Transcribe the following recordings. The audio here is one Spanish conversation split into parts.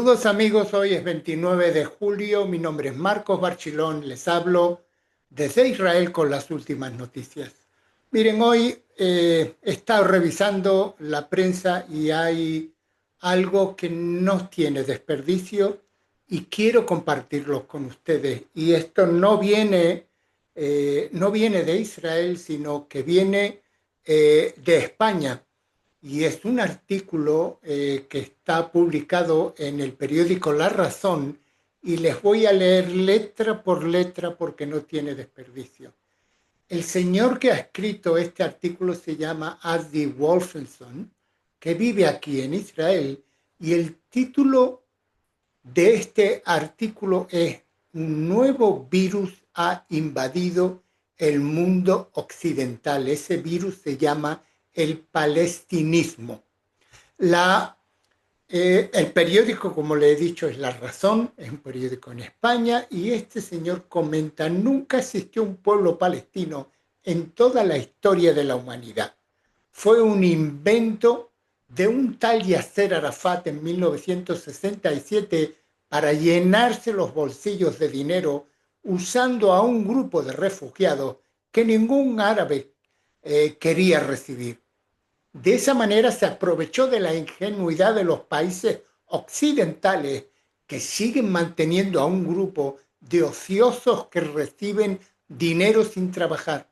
Saludos amigos, hoy es 29 de julio, mi nombre es Marcos Barchilón, les hablo desde Israel con las últimas noticias. Miren, hoy he estado revisando la prensa y hay algo que no tiene desperdicio y quiero compartirlo con ustedes. Y esto no viene de Israel, sino que viene de España y es un artículo que está publicado en el periódico La Razón y les voy a leer letra por letra porque no tiene desperdicio. El señor que ha escrito este artículo se llama Adi Wolfenson, que vive aquí en Israel, y el título de este artículo es "Un nuevo virus ha invadido el mundo occidental". Ese virus se llama el palestinismo. El periódico, como le he dicho, es La Razón, es un periódico en España, y este señor comenta: nunca existió un pueblo palestino en toda la historia de la humanidad. Fue un invento de un tal Yasser Arafat en 1967 para llenarse los bolsillos de dinero usando a un grupo de refugiados que ningún árabe quería recibir. De esa manera se aprovechó de la ingenuidad de los países occidentales que siguen manteniendo a un grupo de ociosos que reciben dinero sin trabajar.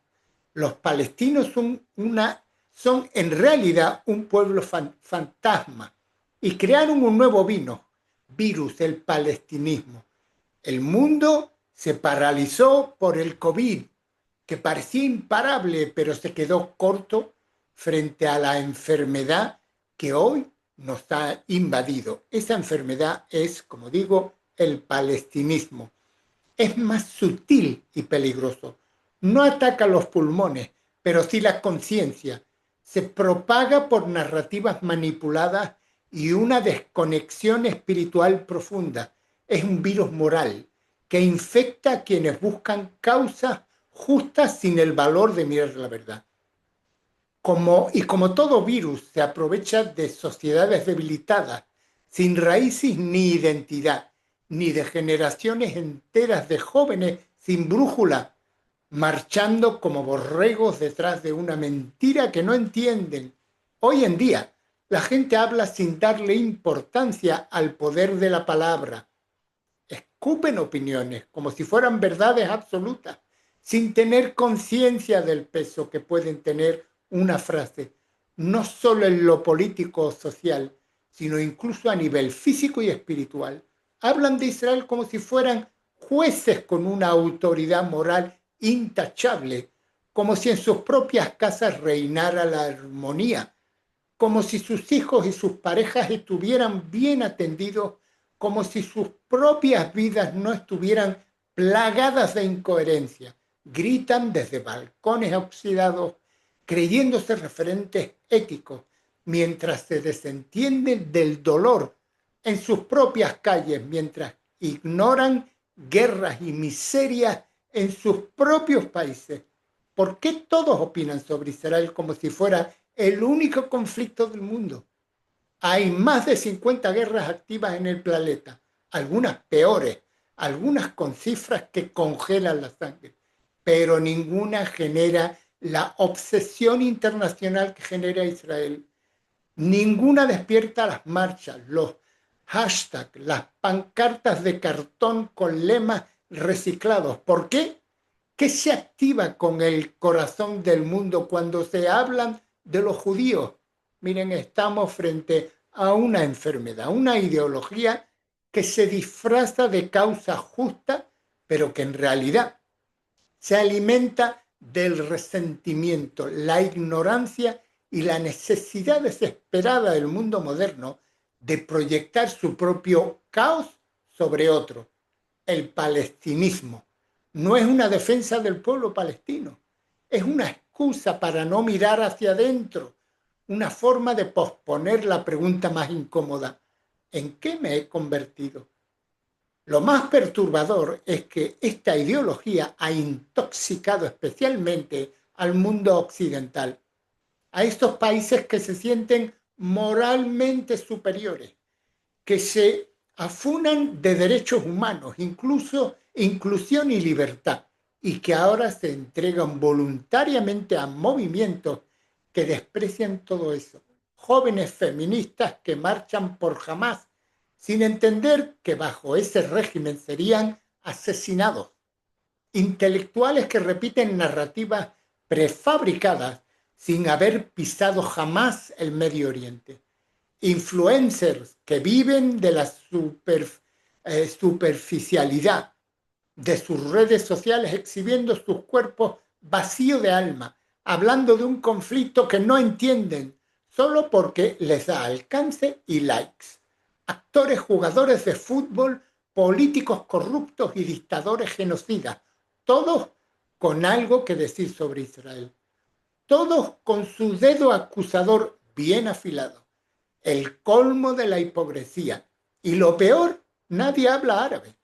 Los palestinos son en realidad un pueblo fantasma y crearon un nuevo virus, el palestinismo. El mundo se paralizó por el COVID, que parecía imparable, pero se quedó corto frente a la enfermedad que hoy nos ha invadido. Esa enfermedad es, como digo, el palestinismo. Es más sutil y peligroso. No ataca los pulmones, pero sí la conciencia. Se propaga por narrativas manipuladas y una desconexión espiritual profunda. Es un virus moral que infecta a quienes buscan causas justas sin el valor de mirar la verdad. Como todo virus, se aprovecha de sociedades debilitadas, sin raíces ni identidad, ni de generaciones enteras de jóvenes sin brújula, marchando como borregos detrás de una mentira que no entienden. Hoy en día, la gente habla sin darle importancia al poder de la palabra. Escupen opiniones como si fueran verdades absolutas, sin tener conciencia del peso que pueden tener una frase, no solo en lo político o social, sino incluso a nivel físico y espiritual. Hablan de Israel como si fueran jueces con una autoridad moral intachable, como si en sus propias casas reinara la armonía, como si sus hijos y sus parejas estuvieran bien atendidos, como si sus propias vidas no estuvieran plagadas de incoherencia. Gritan desde balcones oxidados, creyéndose referentes éticos, mientras se desentienden del dolor en sus propias calles, mientras ignoran guerras y miserias en sus propios países. ¿Por qué todos opinan sobre Israel como si fuera el único conflicto del mundo? Hay más de 50 guerras activas en el planeta, algunas peores, algunas con cifras que congelan la sangre, pero ninguna genera la obsesión internacional que genera Israel. Ninguna despierta las marchas, los hashtags, las pancartas de cartón con lemas reciclados. ¿Por qué? ¿Qué se activa con el corazón del mundo cuando se hablan de los judíos? Miren, estamos frente a una enfermedad, una ideología que se disfraza de causa justa, pero que en realidad se alimenta del resentimiento, la ignorancia y la necesidad desesperada del mundo moderno de proyectar su propio caos sobre otro. El palestinismo no es una defensa del pueblo palestino, es una excusa para no mirar hacia adentro, una forma de posponer la pregunta más incómoda: ¿en qué me he convertido? Lo más perturbador es que esta ideología ha intoxicado especialmente al mundo occidental, a estos países que se sienten moralmente superiores, que se afunan de derechos humanos, incluso inclusión y libertad, y que ahora se entregan voluntariamente a movimientos que desprecian todo eso. Jóvenes feministas que marchan por Hamás, sin entender que bajo ese régimen serían asesinados. Intelectuales que repiten narrativas prefabricadas sin haber pisado jamás el Medio Oriente. Influencers que viven de la superficialidad de sus redes sociales, exhibiendo sus cuerpos vacíos de alma, hablando de un conflicto que no entienden, solo porque les da alcance y likes. Actores, jugadores de fútbol, políticos corruptos y dictadores genocidas, todos con algo que decir sobre Israel, todos con su dedo acusador bien afilado, el colmo de la hipocresía. Y lo peor, nadie habla árabe.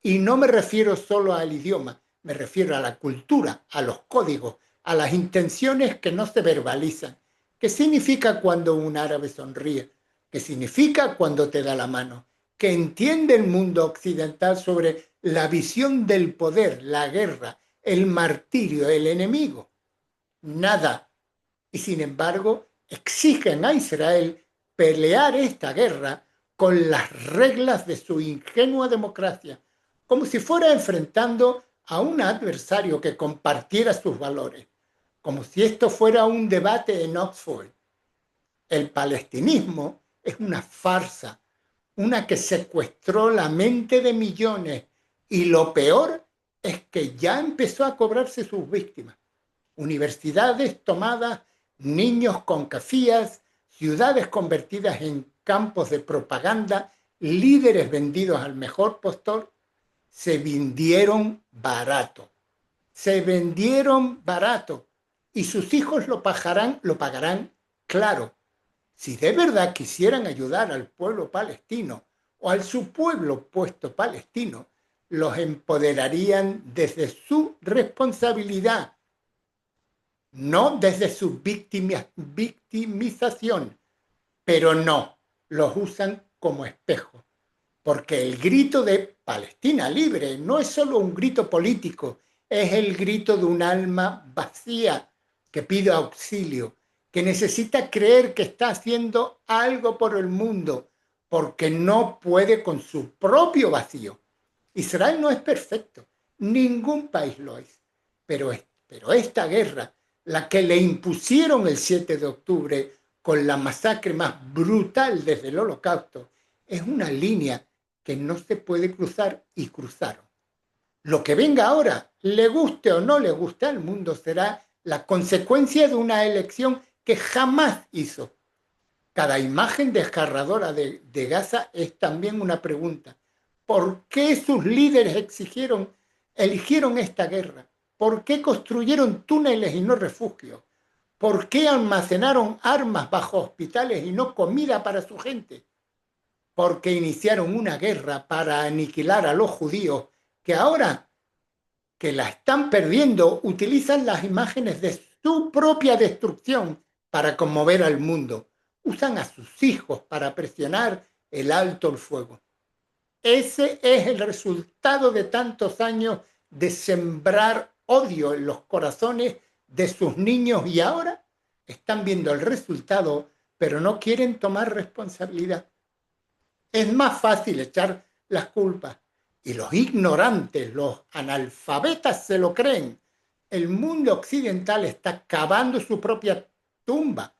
Y no me refiero solo al idioma, me refiero a la cultura, a los códigos, a las intenciones que no se verbalizan. ¿Qué significa cuando un árabe sonríe? ¿Qué significa cuando te da la mano? ¿Qué entiende el mundo occidental sobre la visión del poder, la guerra, el martirio, el enemigo? Nada. Y sin embargo, exigen a Israel pelear esta guerra con las reglas de su ingenua democracia, como si fuera enfrentando a un adversario que compartiera sus valores, como si esto fuera un debate en Oxford. El palestinismo es una farsa, una que secuestró la mente de millones, y lo peor es que ya empezó a cobrarse sus víctimas. Universidades tomadas, niños con cafías, ciudades convertidas en campos de propaganda, líderes vendidos al mejor postor, se vendieron barato. Se vendieron barato. Y sus hijos lo pagarán claro. Si de verdad quisieran ayudar al pueblo palestino o al su pueblo puesto palestino, los empoderarían desde su responsabilidad, no desde su victimización, pero no, los usan como espejo, porque el grito de Palestina libre no es solo un grito político, es el grito de un alma vacía que pide auxilio, que necesita creer que está haciendo algo por el mundo, porque no puede con su propio vacío. Israel no es perfecto, ningún país lo es, pero esta guerra, la que le impusieron el 7 de octubre con la masacre más brutal desde el Holocausto, es una línea que no se puede cruzar y cruzaron. Lo que venga ahora, le guste o no le guste al mundo, será la consecuencia de una elección que jamás hizo. Cada imagen desgarradora de Gaza es también una pregunta. ¿Por qué sus líderes eligieron esta guerra? ¿Por qué construyeron túneles y no refugios? ¿Por qué almacenaron armas bajo hospitales y no comida para su gente? Porque iniciaron una guerra para aniquilar a los judíos que ahora que la están perdiendo utilizan las imágenes de su propia destrucción para conmover al mundo. Usan a sus hijos para presionar el alto el fuego. Ese es el resultado de tantos años de sembrar odio en los corazones de sus niños, y ahora están viendo el resultado, pero no quieren tomar responsabilidad. Es más fácil echar las culpas, y los ignorantes, los analfabetas se lo creen. El mundo occidental está cavando su propia tumba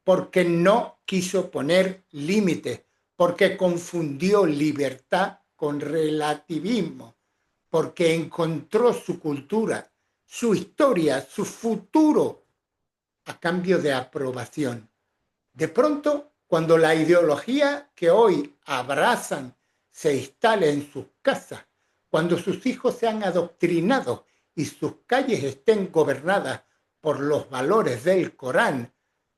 porque no quiso poner límites, porque confundió libertad con relativismo, porque encontró su cultura, su historia, su futuro a cambio de aprobación. De pronto, cuando la ideología que hoy abrazan se instale en sus casas, cuando sus hijos sean adoctrinados y sus calles estén gobernadas por los valores del Corán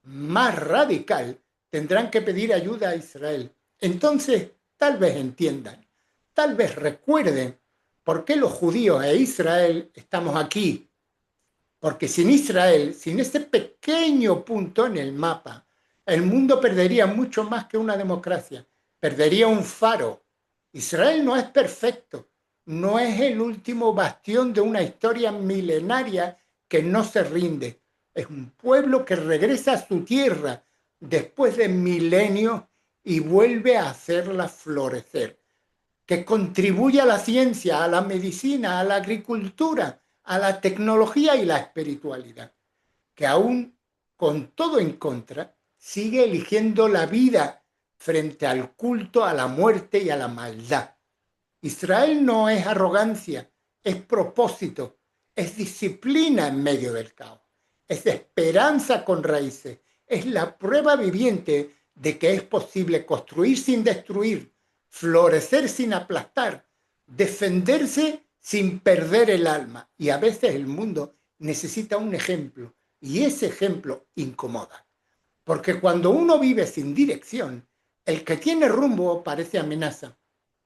más radical, tendrán que pedir ayuda a Israel. Entonces, tal vez entiendan, tal vez recuerden por qué los judíos e Israel estamos aquí. Porque sin Israel, sin ese pequeño punto en el mapa, el mundo perdería mucho más que una democracia. perdería un faro. Israel no es perfecto, no es el último bastión de una historia milenaria que no se rinde. Es un pueblo que regresa a su tierra después de milenios y vuelve a hacerla florecer, que contribuye a la ciencia, a la medicina, a la agricultura, a la tecnología y la espiritualidad, que aún con todo en contra, sigue eligiendo la vida frente al culto a la muerte y a la maldad. Israel no es arrogancia, es propósito, es disciplina en medio del caos, es esperanza con raíces, es la prueba viviente de que es posible construir sin destruir, florecer sin aplastar, defenderse sin perder el alma. Y a veces el mundo necesita un ejemplo, y ese ejemplo incomoda. Porque cuando uno vive sin dirección, el que tiene rumbo parece amenaza.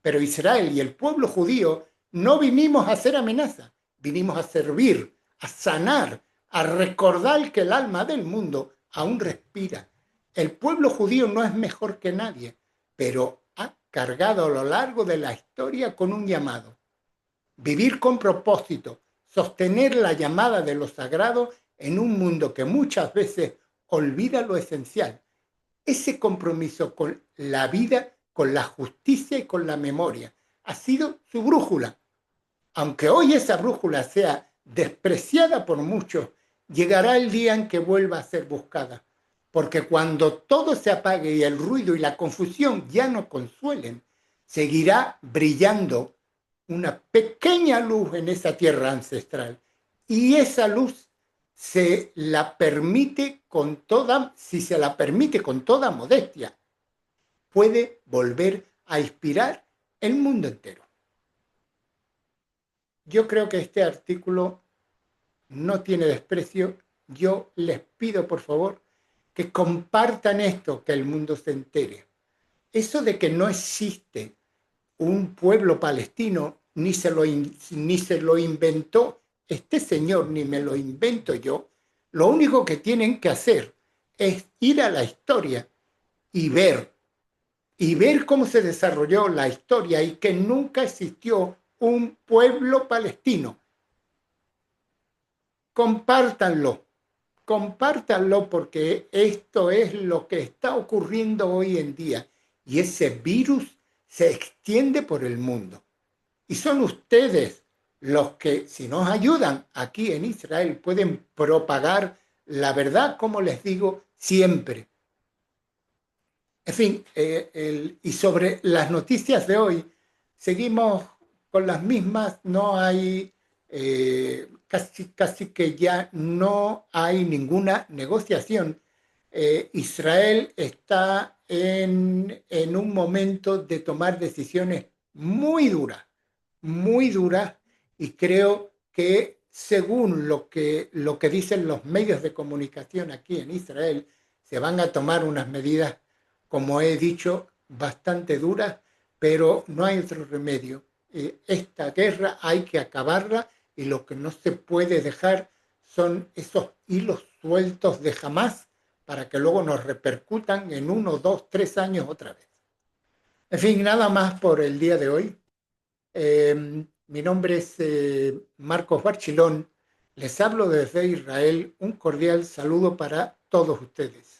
Pero Israel y el pueblo judío no vinimos a ser amenaza, vinimos a servir, a sanar, a recordar que el alma del mundo aún respira. El pueblo judío no es mejor que nadie, pero ha cargado a lo largo de la historia con un llamado. Vivir con propósito, sostener la llamada de lo sagrado en un mundo que muchas veces olvida lo esencial. Ese compromiso con la vida, con la justicia y con la memoria ha sido su brújula. Aunque hoy esa brújula sea despreciada por muchos, llegará el día en que vuelva a ser buscada. Porque cuando todo se apague y el ruido y la confusión ya no consuelen, seguirá brillando una pequeña luz en esa tierra ancestral. Y esa luz se la permite con toda, si se la permite con toda modestia, puede volver a inspirar el mundo entero. Yo creo que este artículo no tiene desprecio. Yo les pido, por favor, que compartan esto, que el mundo se entere. Eso de que no existe un pueblo palestino, ni se lo inventó este señor, ni me lo invento yo. Lo único que tienen que hacer es ir a la historia y ver cómo se desarrolló la historia y que nunca existió un pueblo palestino. Compártanlo, compártanlo porque esto es lo que está ocurriendo hoy en día y ese virus se extiende por el mundo. Y son ustedes los que, si nos ayudan aquí en Israel, pueden propagar la verdad, como les digo, siempre. En fin, y sobre las noticias de hoy, seguimos con las mismas, no hay, casi que ya no hay ninguna negociación. Israel está en un momento de tomar decisiones muy duras, y creo que según lo que dicen los medios de comunicación aquí en Israel, se van a tomar unas medidas, como he dicho, bastante duras, pero no hay otro remedio. Esta guerra hay que acabarla y lo que no se puede dejar son esos hilos sueltos de Hamás para que luego nos repercutan en 1, 2, 3 años otra vez. En fin, nada más por el día de hoy. Mi nombre es Marcos Barchilón. Les hablo desde Israel. Un cordial saludo para todos ustedes.